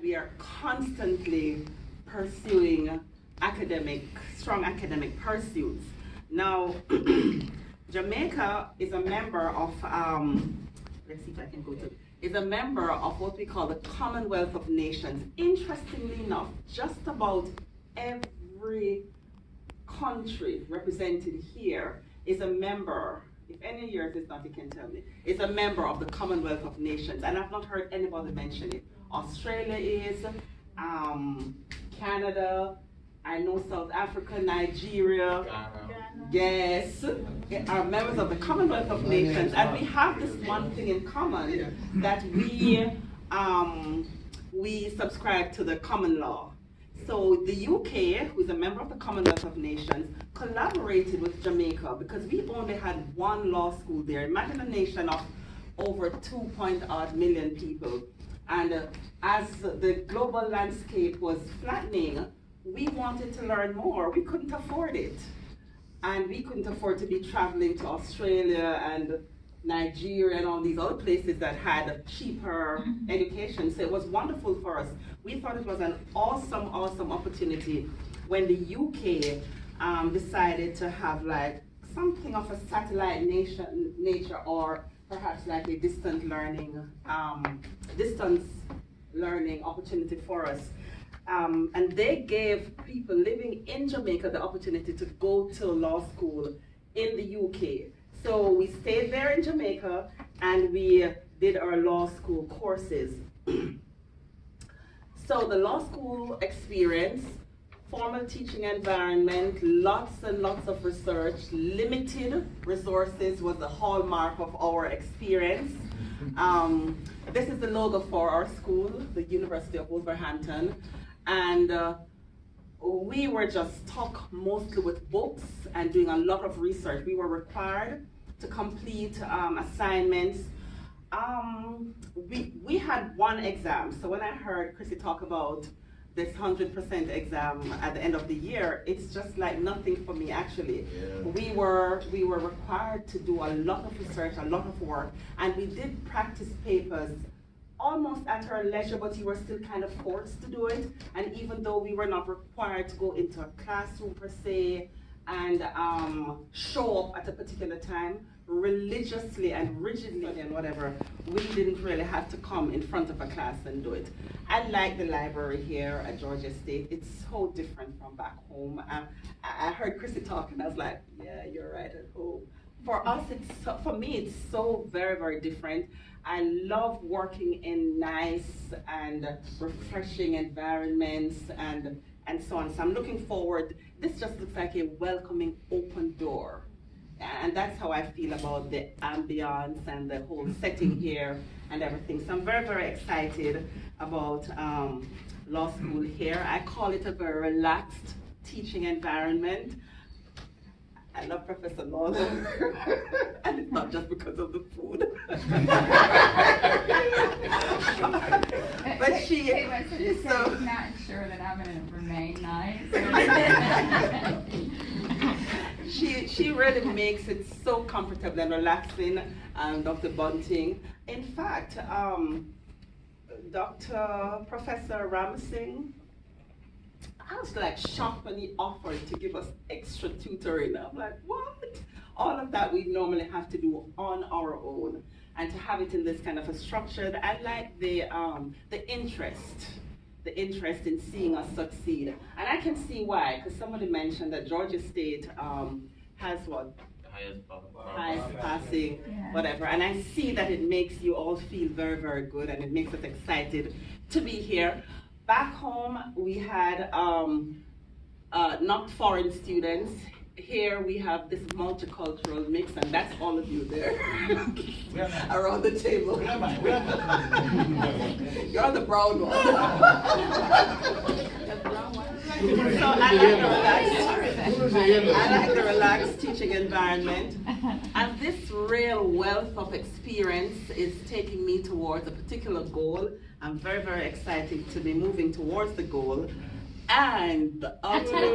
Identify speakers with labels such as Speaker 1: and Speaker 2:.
Speaker 1: we are constantly pursuing strong academic pursuits. Now, Jamaica is a member of, let's see if I can go to, is a member of what we call the Commonwealth of Nations. Interestingly enough, just about every country represented here is a member. If any of yours is not, you can tell me. It's a member of the Commonwealth of Nations, and I've not heard anybody mention it. Australia is, Canada, I know South Africa, Nigeria, Ghana. Yes, are members of the Commonwealth of Nations, and we have this one thing in common, that we subscribe to the common law. So the UK, who is a member of the Commonwealth of Nations, collaborated with Jamaica because we only had one law school there. Imagine a nation of over 2.odd million people. And as the global landscape was flattening, we wanted to learn more. We couldn't afford it. And we couldn't afford to be traveling to Australia and Nigeria and all these other places that had cheaper education. So it was wonderful for us. We thought it was an awesome, awesome opportunity when the UK decided to have like something of a satellite nature, or perhaps like a distance learning opportunity for us. And they gave people living in Jamaica the opportunity to go to law school in the UK. So we stayed there in Jamaica and we did our law school courses. So the law school experience, formal teaching environment, lots and lots of research, limited resources was the hallmark of our experience. This is the logo for our school, the University of Wolverhampton. And we were just stuck mostly with books and doing a lot of research. We were required to complete assignments. We had one exam. So when I heard Chrissy talk about this 100% exam at the end of the year, it's just like nothing for me actually. Yeah. We were required to do a lot of research, a lot of work, and we did practice papers almost at our leisure, but you were still kind of forced to do it. And even though we were not required to go into a classroom per se and show up at a particular time, religiously and rigidly and whatever, we didn't really have to come in front of a class and do it. I like the library here at Georgia State. It's so different from back home. I heard Chrissy talk and I was like, yeah, you're right at home. For us, for me, it's so very, very different. I love working in nice and refreshing environments and so on. So I'm looking forward. This just looks like a welcoming open door. And that's how I feel about the ambience and the whole setting here and everything. So I'm very, very excited about law school here. I call it a very relaxed teaching environment. I love Professor Lawler, and it's not just because of the food. But she's so
Speaker 2: not sure that I'm going to remain nice.
Speaker 1: She really makes it so comfortable and relaxing, Dr. Bunting. In fact, Professor Ramsing, I was like shocked when he offered to give us extra tutoring. I'm like, what? All of that we normally have to do on our own, and to have it in this kind of a structure. I like the interest in seeing us succeed, and I can see why. Because somebody mentioned that Georgia State has what? Highest passing, whatever. And I see that it makes you all feel very, very good, and it makes us excited to be here. Back home, we had not foreign students. Here we have this multicultural mix, and that's all of you there around the table. You're the brown one. So I like the relaxed teaching environment. And this real wealth of experience is taking me towards a particular goal. I'm very, very excited to be moving towards the goal. And the ultimate